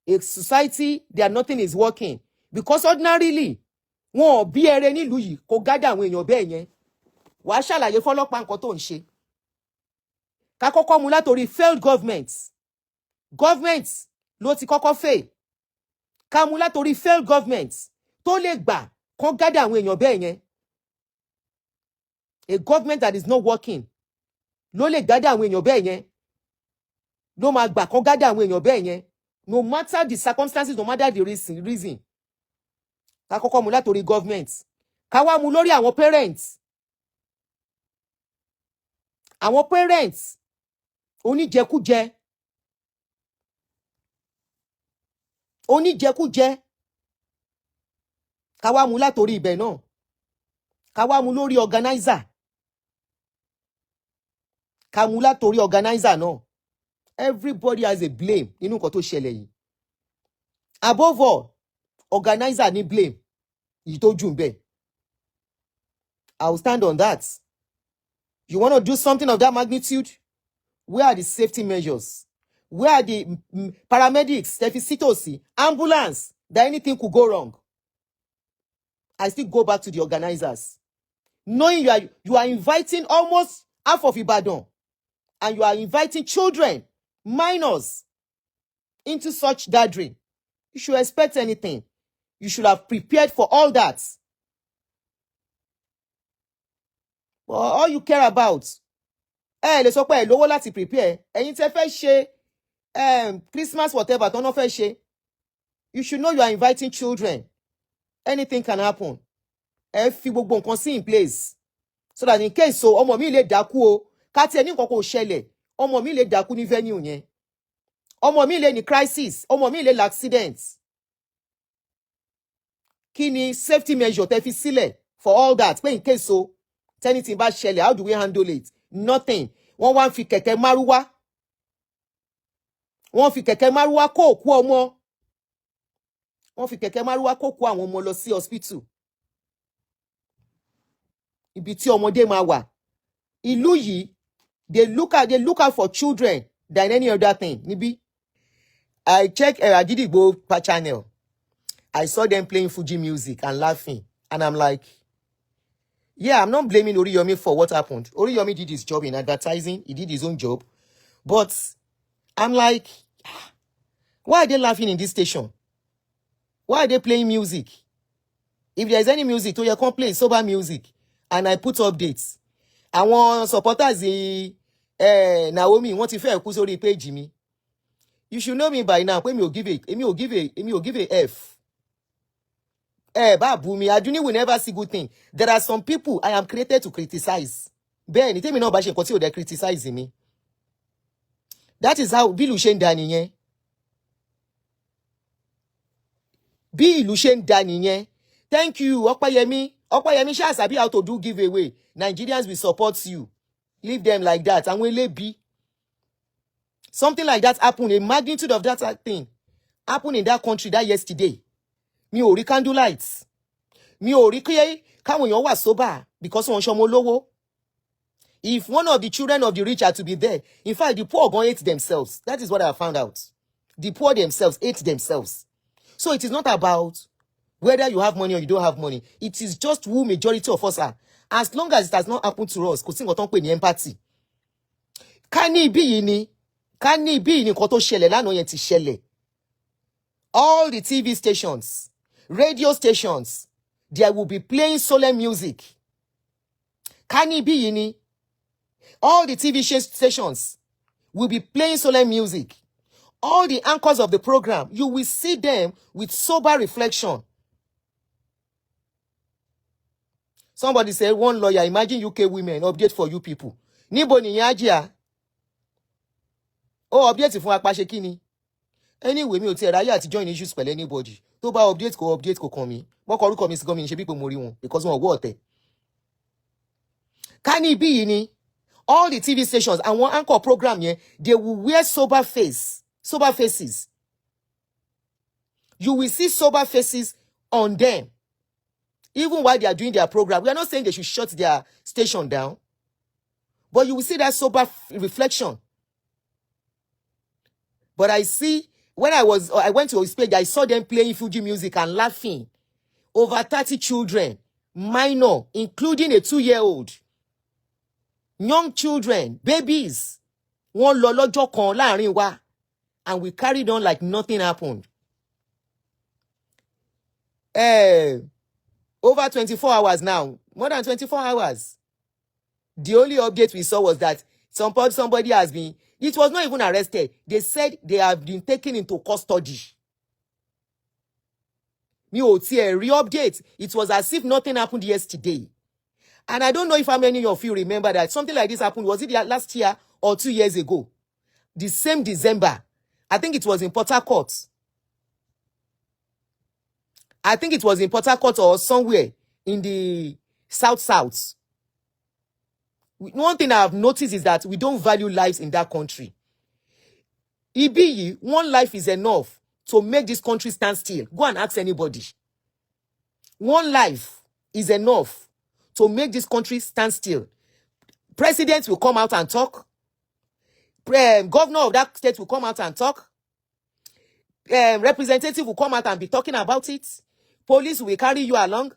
A society that nothing is working. Because ordinarily, wọn ò bí ẹrẹ nílùú yìí kó gádà àwọn èèyàn bẹ́ẹ̀ yẹn. Wàá ṣàlàyé fọ́lọ́pàá nǹkan tó ń ṣe. Ká kọ́kọ́ mú látorí failed governments. Governments ló ti kọ́kọ́ fail. Ká mú látorí failed governments tó lè gbà kán gádà àwọn èèyàn bẹ́ẹ̀ yẹn. A government that is not working ló lè gádà àwọn èèyàn bẹ́ẹ̀ yẹn. Ló máa gbà kán gádà àwọn èèyàn bẹ́ẹ̀ yẹn. No matter the circumstances, no matter the reason. Ká kọ́kọ́ mú látorí government. Ká wá mú lórí àwọn parents. Àwọn parents oníjẹkújẹ. Ká wá mú látorí ibẹ̀ náà. ká wá mú lórí organizer, ká mú látorí organizer náà. Everybody has a blame nínú nǹkan tó ṣẹlẹ̀ yìí. Above all, organizer ní blame èyí tó jù ń bẹ̀. I will stand on that. You want to do something of that magnitude? Where are the safety measures? Where are the paramedics, deficitosi, ambulance, that anything could go wrong? I still go back to the organizers. Knowing you are inviting almost half of Ibadan, and you are inviting children, minors, into such gathering. You should expect anything. You should have prepared for all that. But all you care about, lè sọ pé ẹ lówó láti prepare. Ẹ̀yin tẹ́ fẹ́ ṣe Christmas whatever tó náà fẹ́ ṣe. You should know you are inviting children. Anything can happen. Ẹ fi gbogbo nǹkan sí in place. So that in case so ọmọ mi lè dákú o, ká tiẹ̀ ní nǹkan kò ṣẹlẹ̀, ọmọ mi lè dákú ní venue yẹn. Ọmọ mi lè ní crisis, ọmọ mi lè ní accident. Kí ni safety measure tẹ́ fi sílẹ̀ for all that? Pé in case so anything bá ṣẹlẹ̀, how do we handle it? Nothing. Wọ́n wá ń fi kẹ̀kẹ́ márúwá. Wọ́n fi kẹ̀kẹ́ márúwá kó òkú ọmọ. Wọ́n fi kẹ̀kẹ́ márúwá kó òkú àwọn ọmọ lọ sí hospital. Ibi tí ọmọdé máa wà. Ìlú yìí, they look out for children than any other thing. Níbí. I check Agidigbo channel. I saw them playing Fuji music and laughing. And I'm like, yeah, I'm not blaming Oriyomi for what happened. Oriyomi did his job in advertising. He did his own job. But I'm like, why are they laughing in this station? Why are they playing music? If there's any music, to your complaint, sober music. And I put updates. Àwọn supporters Naomi, wọ́n ti fẹ́ kú sórí page mi. You should know me by now. Pé mi ò give a F. Bumi, Adunni will never see good thing. There are some people I am created to criticize. Bẹ́ẹ̀ ni tèmi náà bá ṣe nǹkan tí ò dé criticize mi. That is how bí ìlú ṣe ń dà nìyẹn. Bí ìlú ṣe ń dà nìyẹn. Thank you, Opeyemi. Opeyemi ṣáà sabi how to do giveaway. Nigerians will support you. Leave them like that. Àwọn elébi. Something like that happened. A magnitude of that thing happened in that country that yesterday. Mi ò rí candlelights. Mi ò rí kí káwọn èèyàn wà sober because wọ́n ṣọmọ olówó. If one of the children of the rich are to be there, in fact, the poor are going to hate themselves. That is what I have found out. The poor themselves hate themselves. So it is not about whether you have money or you don't have money. It is just who majority of us are. As long as it has not happened to us, kò sí nǹkan tó ń pè ní empathy. Ká ní ibi yìí ni nǹkan tó ṣẹlẹ̀ lánàá yẹn ti ṣẹlẹ̀. All the TV stations, radio stations, there will be playing solemn music. Ká ní ibi yìí ni, all the TV stations will be playing solemn music. All the anchors of the program, you will see them with sober reflection. Somebody said, one lawyer, imagine UK women, update for you people. Níbo ni yájíà? Oh, update fún apàṣẹ kíni? Anyway, mi ò tiẹ̀ ráyè àti join issues pẹ̀lú anybody. Tó bá update kò kàn mí. Wọ́n kọ orúkọ mi sí gómìnà ṣe bí pé mo rí wọn because wọn ò wọ́ ọ̀tẹ̀. Ká ní ibi yìí ni, all the TV stations and one anchor program yẹn, they will wear sober faces. You will see sober faces on them. Even while they are doing their program. We are not saying they should shut their station down. But you will see that sober reflection. But I see, when I went to his page, I saw them playing Fuji music and laughing. Over 30 children, minor, including a 2-year-old. Young children, babies. Wọ́n lọ lọ́jọ́ kan láàrin wa. And we carried on like nothing happened. Over 24 hours now. More than 24 hours. The only update we saw was that somebody has been... It was not even arrested. They said they have been taken into custody. Mi ò tiẹ̀ rí update. It was as if nothing happened yesterday. And I don't know if how many of you remember that something like this happened. Was it last year or 2 years ago? The same December. I think it was in Port Harcourt. I think it was in Port Harcourt or somewhere in the South. One thing I have noticed is that we don't value lives in that country. Ibi, one life is enough to make this country stand still. Go and ask anybody. One life is enough to make this country stand still. President will come out and talk. Governor of that state will come out and talk. Representative will come out and be talking about it. Police will carry you along.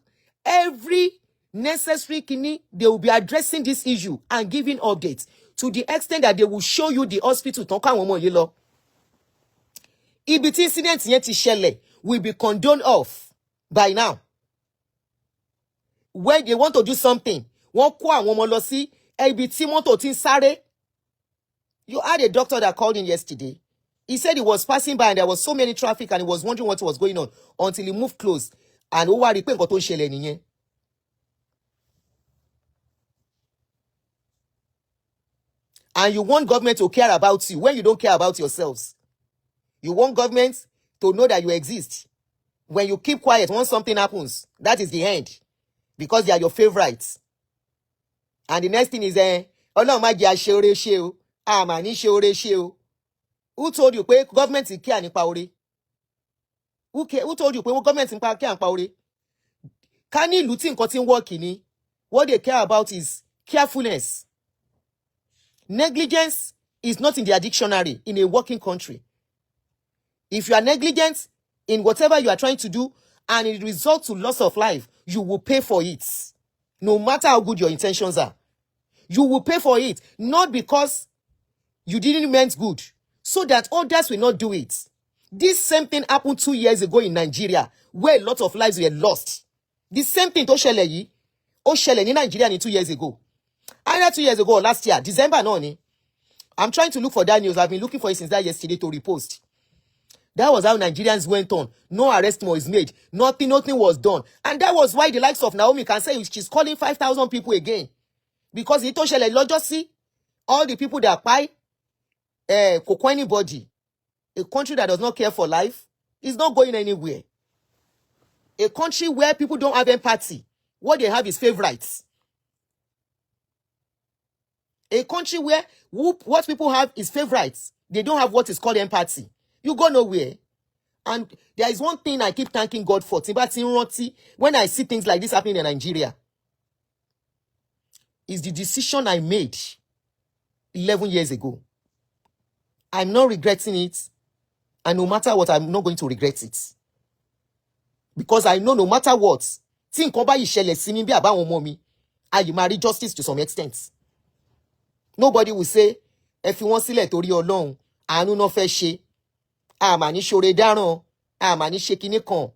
Every necessary kidney, they will be addressing this issue and giving updates to the extent that they will show you the hospital. Awon Omo yìí lọ. Ibi tí incident yẹn ti ṣẹlẹ̀ will be condoned off by now. When they want to do something, wọ́n kó àwọn ọmọ lọ sí ibi tí mọ́tò ti ń sáré. You had a doctor that called in yesterday. He said he was passing by and there was so many traffic and he was wondering what was going on until he moved close. And ó wá rí pé nǹkan tó ń ṣẹlẹ̀ nìyẹn. And you want government to care about you when you don't care about yourselves. You want government to know that you exist. When you keep quiet, when something happens, that is the end. Because they are your favorites. And the next thing is, Ọlọ́run má jẹ́ a ṣe oore ṣe o. A mà ní ṣe oore ṣe o. Who told you pé government care nípa oore? Who told you pé government care nípa oore? Ká ní ìlú tí nǹkan tí ń work ni, what they care about is carefulness. Negligence is not in their dictionary in a working country. If you are negligent in whatever you are trying to do and it results to loss of life, you will pay for it. No matter how good your intentions are. You will pay for it. Not because you didn't mean good. So that others will not do it. This same thing happened 2 years ago in Nigeria. Where a lot of lives were lost. The same thing tó ṣẹlẹ̀ yìí. Ó ṣẹlẹ̀ ní Nigeria 2 years ago. Either 2 years ago or last year. December no ni. I'm trying to look for that news. I've been looking for it since that yesterday to repost. That was how Nigerians went on. No arrest was made. Nothing was done. And that was why the likes of Naomi can say she's calling 5,000 people again. Because it told Lojosi, all the people that buy for anybody, a country that does not care for life, is not going anywhere. A country where people don't have empathy. What they have is favorites. A country where what people have is favorites. They don't have what is called empathy. You go nowhere. And there is one thing I keep thanking God for. When I see things like this happening in Nigeria, is the decision I made 11 years ago. I'm not regretting it. And no matter what, I'm not going to regret it. Because I know no matter what, I marry justice to some extent. Nobody will say, if you want to let Tori alone, I know no fair share. Àmà ní ṣoore dáràn, àmà ní ṣe kinní kan.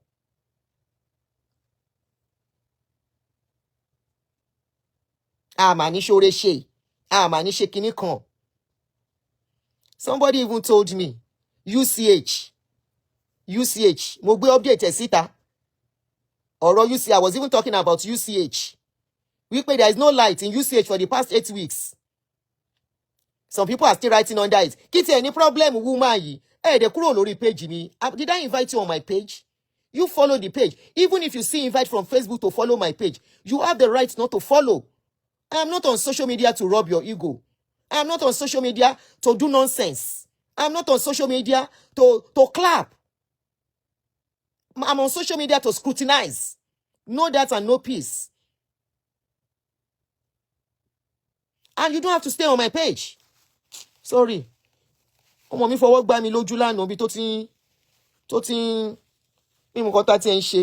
Àmà ní ṣoore ṣe, àmà ní ṣe kinní kan. Somebody even told me, UCH, mo gbé update síta. Ọ̀rọ̀ UCH, I was even talking about UCH. Wípé there is no light in UCH for the past 8 weeks. Some people are still writing under it. Kí tiẹ̀ ní problem woman yìí. Hey, they kúrò lórí page me. Did I invite you on my page? You follow the page. Even if you see invite from Facebook to follow my page, you have the right not to follow. I am not on social media to rub your ego. I am not on social media to do nonsense. I am not on social media to clap. I'm on social media to scrutinize. No that and no peace. And you don't have to stay on my page. Sorry. Ọmọ mi fọwọ́ gbá mi lójú lánàá bí tó ti mímú kọ́tà tí ẹ ń ṣe.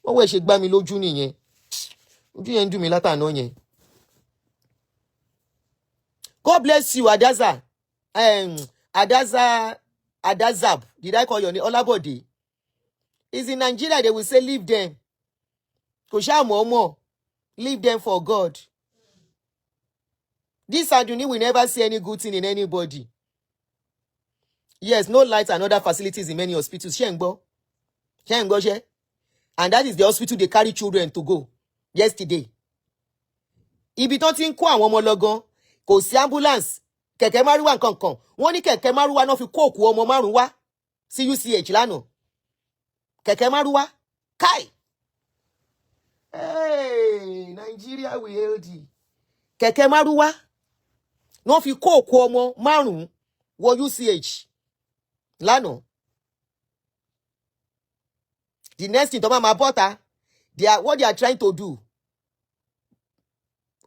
Wọ́n wẹ̀ ṣe gbá mi lójú nìyẹn. Ojú yẹn ń dùn mí látàná yẹn. God bless you, Adaza. Adazab. Did I call your name? Olabode. Is in Nigeria, they will say, leave them. Kosha Momo. Leave them for God. This Adunni will never see any good thing in anybody. Yes, no lights and other facilities in many hospitals. Shengbo. And that is the hospital they carry children to go. Yesterday. Ibi tó ti ń kó àwọn ọmọ lọ gan, kò sí ambulance. Kẹ̀kẹ́ márúwá nǹkan. Wọ́n ní kẹ̀kẹ́ márúwá náà fi kó òkú ọmọ márùn wá sí UCH lánàá. Kẹ̀kẹ́ márúwá. Kai. Hey, Nigeria we hail thee. Kẹ̀kẹ́ márúwá wọ́n fi kó òkú ọmọ márùn-ún wọ UCH lánàá. The next thing tó máa bọ́ta, what they are trying to do.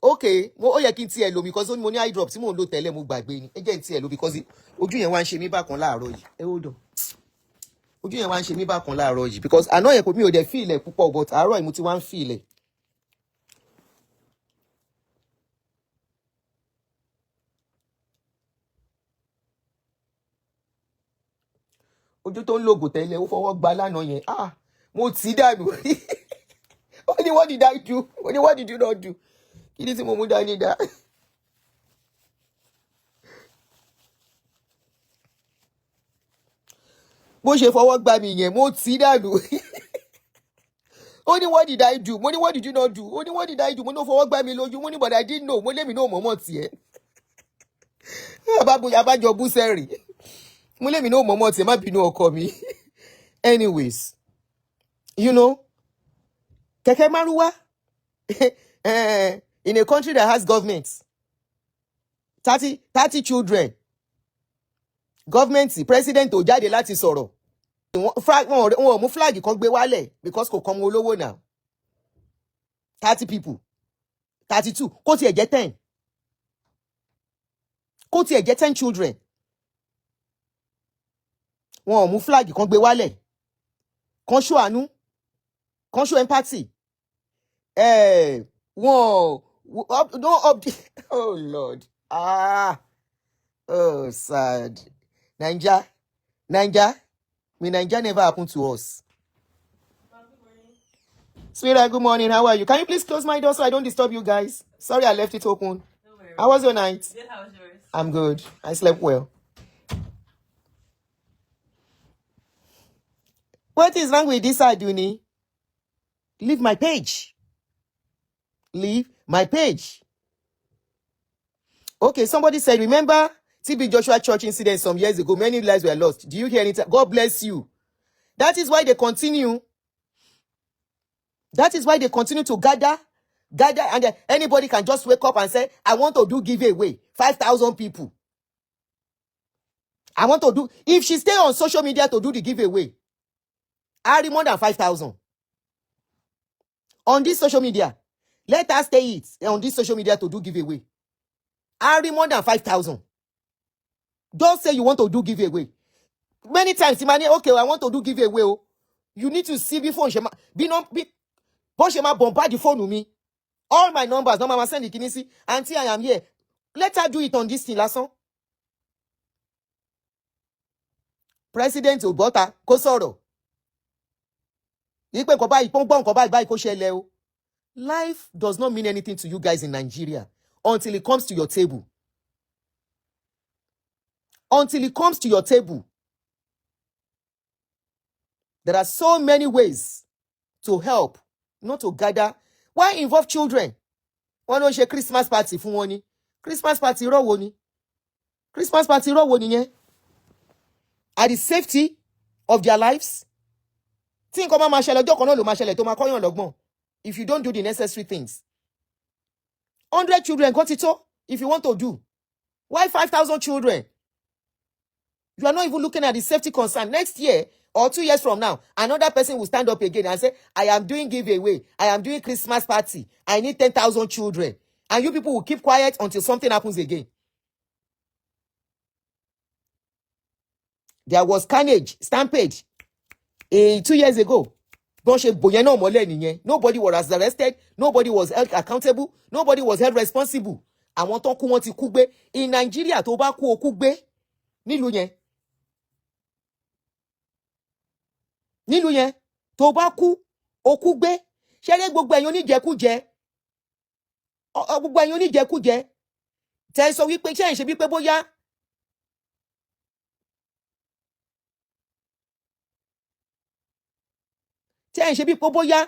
Okay, ó yẹ kí n tiẹ̀ lò because mo ní eye drop tí mò ń lò tẹ́lẹ̀ mo gbàgbé ni. Ẹ jẹ́ n tiẹ̀ lò because ojú yẹn wá ń ṣe mí bákan láàárọ̀ yìí. Hold on. Ojú yẹn wá ń ṣe mí bákan láàárọ̀ yìí because àná yẹn kò mi ò dẹ̀ feel ẹ̀ púpọ̀ but àárọ̀ yìí mo ti wá ń feel ẹ̀. Ojú tó ń lògò tẹ́lẹ̀ ó fọwọ́ gba lánàá yẹn. Mo tì í dànù. Ó ní what did I do? Ó ní what did you not do? Kí ni tí mo mú dání dá? Bó ṣe fọwọ́ gbá mi yẹn, mo tì í dànù. Ó ní what did I do? Mo ní what did you not do? Ó ní what did I do? Mo ní ó fọwọ́ gbá mi lójú. Mo ní but I didn't know. Mo lé mi náà mọ̀mọ́ tiẹ̀. Abájọ bú sẹ́rìn. Mo lé mi náà mọ̀mọ́ tiẹ̀ má bínú ọkọ mi. Anyways, you know, kẹ̀kẹ́ márúwá in a country that has government, 30 children, government, president ò jáde láti sọ̀rọ̀. Wọn ò mú flag kan gbé wálẹ̀ because kò kọ́ ọmọ olówó náà. 30 people, 32, kó tiẹ̀ jẹ́ 10. Kó tiẹ̀ jẹ́ 10 children. Wọn ò mú flag kan gbé wálẹ̀. Kan show àánú, kan show empathy. No oh Lord. Oh sad. Naija. May Naija never happen to us. Sweetheart, good morning. How are you? Can you please close my door so I don't disturb you guys? Sorry, I left it open. No worries. How was your night? Good. How was yours? I'm good. I slept well. What is wrong with this, Adunni? Leave my page. Leave my page. Okay, somebody said, remember TB Joshua Church incident some years ago? Many lives were lost. Do you hear anything? God bless you. That is why they continue. That is why they continue to gather, and anybody can just wake up and say, I want to do giveaway. 5,000 people. I want to do. If she stay on social media to do the giveaway, I need more than 5,000. On this social media, let us stay it on this social media to do giveaway. I need more than 5,000. Don't say you want to do giveaway. Many times, okay, I want to do giveaway. You need to see before Shema bombard the phone with me. All my numbers, no mama send the kinisi. Auntie, I am here. Let her do it on this thing, last President Obota, Kosoro. Life does not mean anything to you guys in Nigeria until it comes to your table. Until it comes to your table. There are so many ways to help, not to gather. Why involve children? Why don't you Christmas party fún wọn ni? Christmas party ro wo ni? Christmas party ro wo ni? At the safety of their lives? Think of ma ṣẹlẹ̀ ọjọ́ kan náà ló ma ṣẹlẹ̀ tó ma koyan lọ́gbọ́n. If you don't do the necessary things. 100 children got it all if you want to do. Why 5,000 children? You are not even looking at the safety concern. Next year or 2 years from now, another person will stand up again and say, I am doing giveaway. I am doing Christmas party. I need 10,000 children. And you people will keep quiet until something happens again. There was carnage, stampede, 2 years ago. Nobody was arrested. Nobody was held accountable. Nobody was held responsible. Àwọn tó kú wọ́n ti kú gbé. In Nigeria, tó bá kú o kú gbé. Nílùú yẹn. Tó bá kú o kú gbé. Ṣé gbogbo ẹ̀yin oníjẹkújẹ? Gbogbo ẹ̀yin oníjẹkújẹ. Tẹ́ sọ wípé ṣé ń ṣe wípé bóyá tí ẹ̀ ń ṣe bí bóyá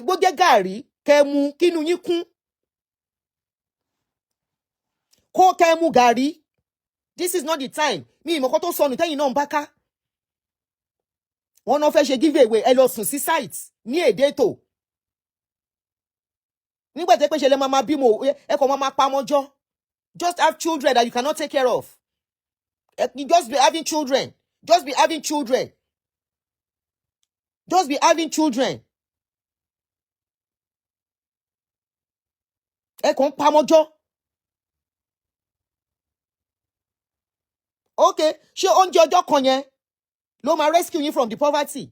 gbójẹ́ gàrí kẹmu kínú yín kún kó kẹmu gàrí. This is not the time. Mi ìmọ̀kọ́ tó sọnù tẹ́yìn náà ń bá ká. Wọ́n náà fẹ́ ṣe giveaway ẹ lọ sùn sí site ní èdè ètò. Nígbà tí pé ṣe lè máa bímọ ẹ kàn máa pamọ́jọ́. Just have children that you cannot take care of. Just be having children. Just be having children. Just be having children. Ẹ kàn pamọ́jọ́. Okay, ṣé oúnjẹ ọjọ́ kan yẹn ló máa rescue yín from the poverty?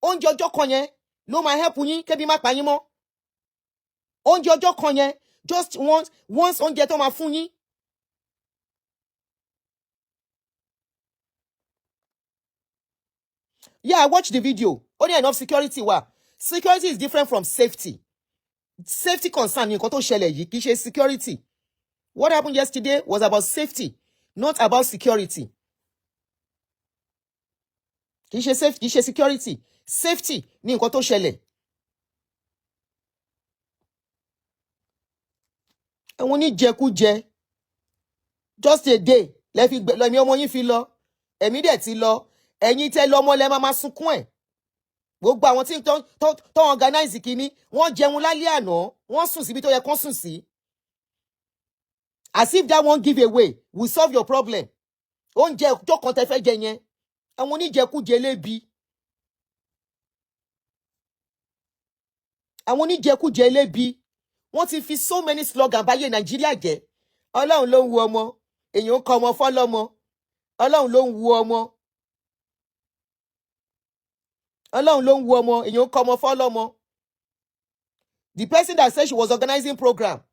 Oúnjẹ ọjọ́ kan yẹn ló máa help yín kébi má pa yín mọ́? Oúnjẹ ọjọ́ kan yẹn just once oúnjẹ tó máa fún yín. Yeah, I watched the video. Only enough security wa. Security is different from safety. Safety concern ni nǹkan tó ṣẹlẹ̀ yìí, kì í ṣe security. What happened yesterday was about safety, not about security. Kì í ṣe safety, kì í ṣe security. Safety ni nǹkan tó ṣẹlẹ̀. Àwọn oníjẹkújẹ just a day lẹ́mi ọmọ yín fi lọ. Ẹ̀mí dẹ̀ ti lọ. Ẹ̀yin tẹ́ lọ́mọ lẹ́ máa sunkún ẹ̀. Gbogbo àwọn tí tó organize kìíní wọ́n jẹun lálẹ́ àná, wọ́n sùn síbi tó yẹ kán sùn sí. As if that one give away will solve your problem. Oúnjẹ tó kan tẹ́ fẹ́ jẹ yẹn. Àwọn oníjẹkújẹ lébi. Àwọn oníjẹkújẹ lébi. Wọ́n ti fi so many slogan báyé Nàìjíríà jẹ́. Ọlọ́run ló ń wu ọmọ. Èèyàn ń kọ ọmọ fọ́lọ́mọ. Ọlọ́run ló ń wu ọmọ. Ọlọ́run ló ń wu ọmọ. Èèyàn ń kọ ọmọ fọ́lọ́mọ. The person that said she was organizing program.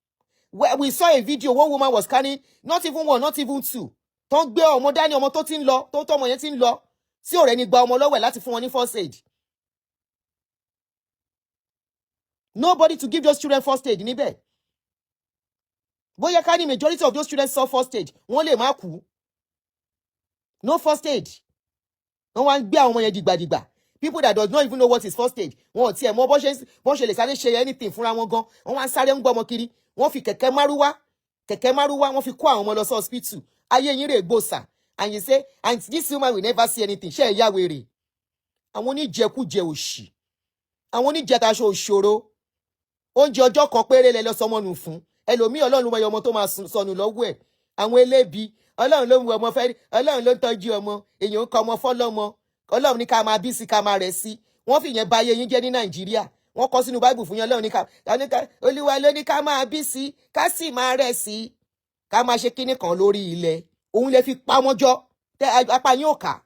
We saw a video, one woman was carrying, not even one, not even two. Tó ń gbé ọmọ dání, ọmọ tó ti ń lọ, tó ọmọ yẹn ti ń lọ. Sí ọ̀rẹ́ ni gba ọmọ lọ́wọ́ ẹ̀ láti fún wọn ní first aid. Nobody to give those children first aid níbẹ̀. Bóyá ká ní majority of those children saw first aid, wọ́n lè má kú. No first aid. Wọ́n wá ń gbé àwọn ọmọ yẹn dìgbàdìgbà. People that does not even know what is first aid. Wọ́n ti ẹ̀ mọ̀ bó ṣe lè sáré ṣe anything fúnra wọn gan. Wọ́n wá ń sáré ń gbọ́ ọmọ kiri. Wọ́n fi kẹ̀kẹ́ márúwá wọ́n fi kó àwọn ọmọ lọ sí hospital. Ayé yín rè gbòòsà. And you say, and this woman will never see anything. Ṣé ẹ̀yà wèrè? Àwọn oníjẹkújẹ òṣì. Àwọn oníjẹtaṣọ òṣòro. Oúnjẹ ọjọ́ kan péré lẹ lọ sọmọ nù fún. Ẹlòmíì Ọlọ́run mọ ọmọ tó máa sọnù lọ́wọ́ ẹ̀. Àwọn elébi. Ọlọ́run ló ń wo ọmọ fẹ́. Ọlọ́run ló ń tọ́jú ọmọ. Èèyàn ń kọ ọmọ fọ́lọ́mọ. Ọlọ́run ní ká máa bí sí ká máa rẹ̀ sí. Wọ́n fi yẹn ba ayé yín jẹ́ ní Nàìjíríà. Wọ́n kọ sínú Bible fún yín. Ọlọ́run ní ká Olúwa ló ní ká máa bí sí, ká sì máa rẹ̀ sí. Ká máa ṣe kíní kan lórí ilẹ̀. Òun lè fi pamọ́jọ́. Tẹ́ apá yín ò kà.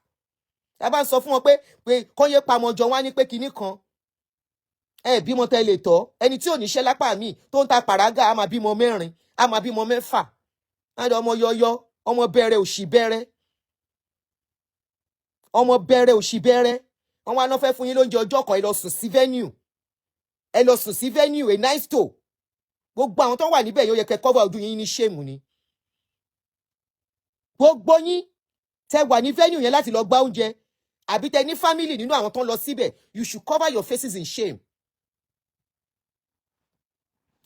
Tá bá ń sọ fún wọn pé kó yé pamọ́jọ́ wá ní pé kíní kan. Bímọ tẹ́ lè tọ́. Ẹni tí ò níṣẹ́ lápá mi tó ń ta pàrágà á máa bímọ 4, á máa bímọ 6. Láti ọmọ yọyọ, ọmọ bẹ̀rẹ̀ òṣì bẹ̀rẹ̀. Ọmọ bẹ̀rẹ̀ òṣì bẹ̀rẹ̀. Wọ́n wá náà fẹ́ fún yín lóúnjẹ ọjọ́ kan ẹ lọ sùn sí venue. Ẹ lọ sùn sí venue, a nice store. Gbogbo àwọn tó wà níbẹ̀ yóò yẹ kẹ́ cover ojú yín ní shame ni. Gbogbo yín tẹ́ wà ní venue yẹn láti lọ gba oúnjẹ. Àbí tẹ́ ní family nínú àwọn tó ń lọ síbẹ̀. You should cover your faces in shame.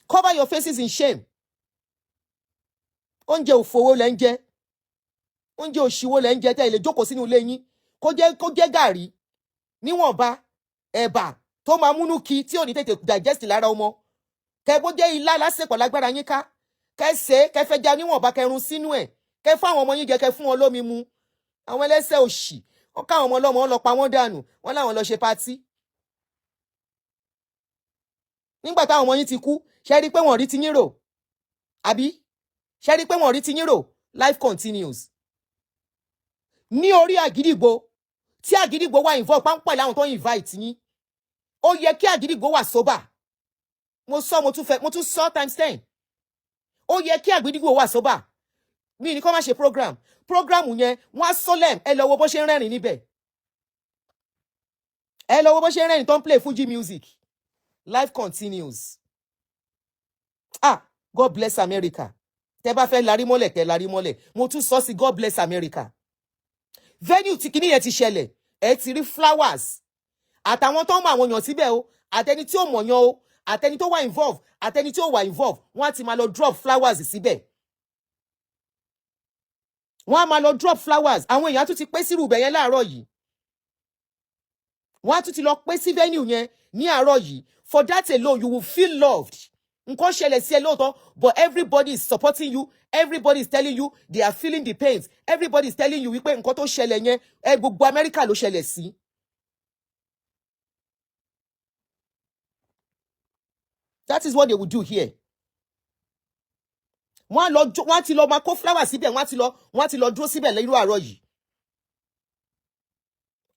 Cover your faces in shame. Oúnjẹ òfòwò lẹ́ ń jẹ. Oúnjẹ òṣìwò lẹ́ ń jẹ tẹ́ ilé jókòó sínú ilé yín. Kó jẹ́ gàrí. Níwọ̀nba ẹ̀bà tó máa múnú kí tí ò ní tètè digest lára ọmọ. Kẹ́ bó jẹ́ ilá lásìkò lágbára yín ká. Kẹ́ ṣe kẹ́ fẹ́ já níwọ̀nba kẹrun sínú ẹ̀. Kẹ́ fún àwọn ọmọ yín jẹ kẹ́ fún wọn lómi mu. Àwọn ẹlẹ́sẹ̀ òṣì. Wọ́n ká àwọn ọmọ ọlọ́mọ lọ pa wọ́n dànù. Wọ́n láwọn lọ ṣe party. Nígbà táwọn ọmọ yín ti kú, ṣé rí pé wọ́n rí ti yín rò? Àbí? Ṣé rí pé wọ́n rí ti yín rò? Life continues. Ní orí Àgídìgbò, tí Àgídìgbò wà involve páńpẹ́ láwọn tó invite yín. Ó yẹ kí Àgídìgbò wà sober. Mo tún sọ times 10. Ó yẹ kí Àgídìgbò wà sober. Mi ní kó má ṣe program. Program yẹn wọ́n á solemn. Ẹ lọ wo bó ṣe ń rẹ́rìn níbẹ̀. Ẹ lọ wo bó ṣe ń rẹ́rìn tó ń play Fuji music. Life continues. God bless America. Tẹ́ bá fẹ́ larí mọ́lẹ̀ kẹ́ larí mọ́lẹ̀. Mo tún sọ sí God bless America. Venue tí kíní yẹn ti ṣẹlẹ̀. Ẹ ti rí flowers. Àtàwọn tó ń mọ àwọn èèyàn síbẹ̀ o. Àtẹni tí ò mọ̀yàn o. Àtẹni tó wà involve. Àtẹni tí ò wà involve. Wọ́n á ti máa lọ drop flowers síbẹ̀. Wọ́n á máa lọ drop flowers. Àwọn èèyàn tún ti pé sírù ibẹ̀ yẹn láàárọ̀ yìí. Wọ́n á tún ti lọ pé sí venue yẹn ní àárọ̀ yìí. For that alone, you will feel loved. nǹkan ṣẹlẹ̀ sí ẹ lóòótọ́, but everybody is supporting you, everybody is telling you they are feeling the pains, everybody is telling you wípé nǹkan tó ṣẹlẹ̀ yẹn gbogbo Amẹ́ríkà ló ṣẹlẹ̀ sí. That is what they will do here. Wọ́n ti lọ máa kó flower síbẹ̀, wọ́n ti lọ dúró síbẹ̀ lẹ́yìn àárọ̀ yìí.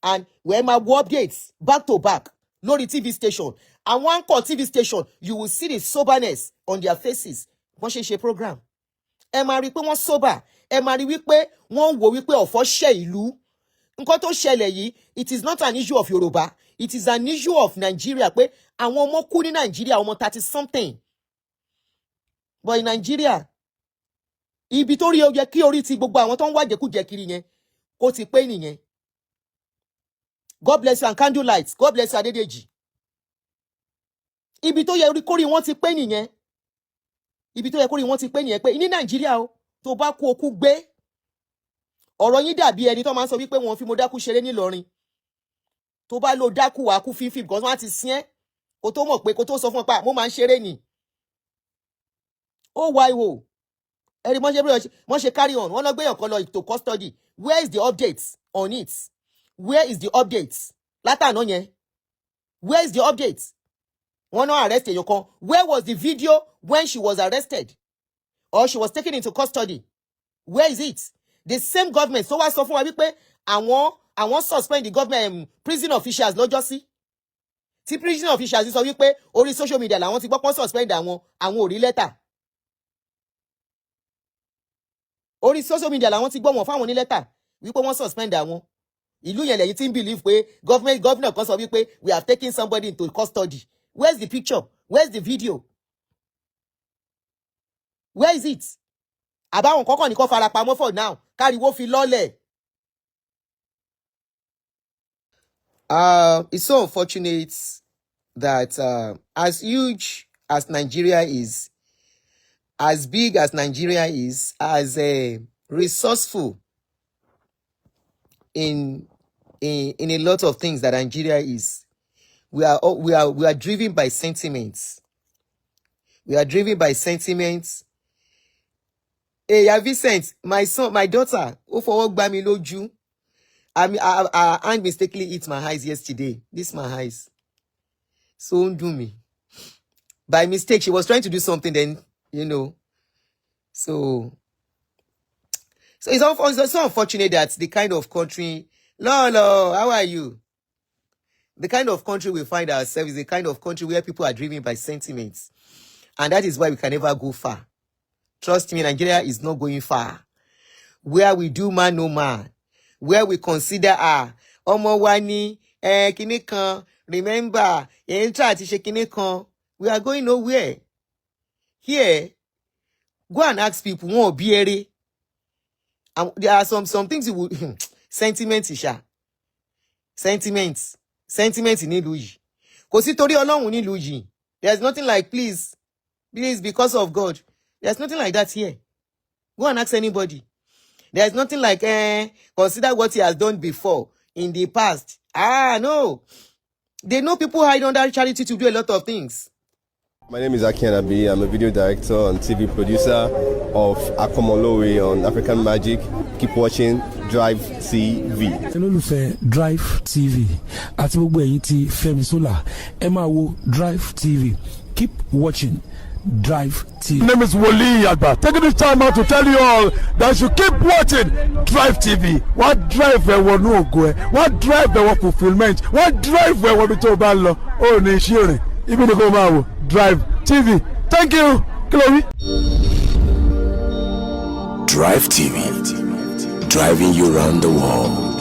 And where my updates back to back lórí TV station, and one call TV station, you will see the soberness on their faces. Wọ́n ṣe program. Ẹ máa rí pé wọ́n sober. Ẹ máa rí wípé wọ́n wò wípé ọ̀fọ̀ ṣẹ ìlú. Nǹkan tó ṣẹlẹ̀ yìí, it is not an issue of Yoruba. It is an issue of Nigeria. Pé àwọn ọmọ kú ní Nigeria, ọmọ 30 something. But in Nigeria, ibi tó rí ó yẹ kí orí ti gbogbo àwọn tó ń wájẹkújẹ kiri yẹn kó ti pé nìyẹn. God bless you and candlelight. God bless you Adedeji. Ibi tó yẹ kórí wọ́n ti pé nìyẹn. Ibi tó yẹ kórí wọ́n ti pé nìyẹn pé ní Nàìjíríà o tó bá kú okú gbé. Ọ̀rọ̀ yín dàbí ẹni tó máa ń sọ wípé wọ́n fi mo dákú ṣeré nílọrin. Tó bá lo dákú wá kú fífi because wọ́n á ti sin ẹ́. Kó tó mọ̀ pé kó tó sọ fún ọ pa mo máa ń ṣeré ni. Ó wá ìwò. Ẹ̀rí wọ́n ṣe carry on. Wọ́n lọ gbé yàn kan lọ to custody. Where is the update on it? Where is the update? Látàná yẹn. Where is the update? Wọ́n náà arrest èèyàn kan. Where was the video when she was arrested? Or she was taken into custody? Where is it? The same government. So wá sọ fún wa wípé àwọn suspend the government prison officials lọ́jọ́ sí. Tí prison officials sọ wípé orí social media làwọn ti gbọ́ pọ́n suspend àwọn ò rí lẹ́tà. Orí social media làwọn ti gbọ́ wọn fáwọn ní lẹ́tà wípé wọ́n suspend àwọn. Ìlú yẹn lẹ́yìn tí ń believe pé governor kan sọ wípé we have taken somebody into custody. Where's the picture? Where's the video? Where is it? Àbáwọn kọ́kọ́ ní kó fara pamọ́ for now. Káriwó fi lọ́lẹ̀. It's so unfortunate that as huge as Nigeria is, as big as Nigeria is, as resourceful in a lot of things that Nigeria is, we are driven by sentiments. We are driven by sentiments. Hey, Vicent, my daughter, who fọwọ́ gbá mi lójú. I mistakenly hit my eyes yesterday. This my eyes. So don't do me. By mistake, she was trying to do something then, So it's so unfortunate that the kind of country, Lolo, how are you? The kind of country we find ourselves is the kind of country where people are driven by sentiments. And that is why we can never go far. Trust me, Nigeria is not going far. Where we do man no man. Where we consider Omo wani, kini kan, remember, we are going nowhere. Here, go and ask people, wọ́n bí eré. There are some things you would sentiments isha. Sentiments nílùú yìí. Kò sí torí Ọlọ́run nílùú yìí. There's nothing like please because of God. There's nothing like that here. Go and ask anybody. There's nothing like consider what he has done before in the past. No. They know people hide under charity to do a lot of things. My name is Aunty Adunni. I'm a video director and TV producer of Akomolowe on African Magic. Keep watching Drivetv. Olólùfẹ́ Drivetv àti gbogbo ẹ̀yin tí Fẹ́mi Sola ẹ máa wo Drivetv. Keep watching Drivetv. My name is Wole Agba. Taking this time out to tell you all that you keep watching Drivetv. What drive ẹ̀wọ̀ ní ògo ẹ̀? What drive ẹ̀wọ̀ fulfilment? What drive ẹ̀wọ̀ bí tó bá lọ? Ó ní iṣẹ́ rẹ̀. Ibi ni kò máa wò Drivetv. Thank you. Chloe. Drivetv. Driving you around the world.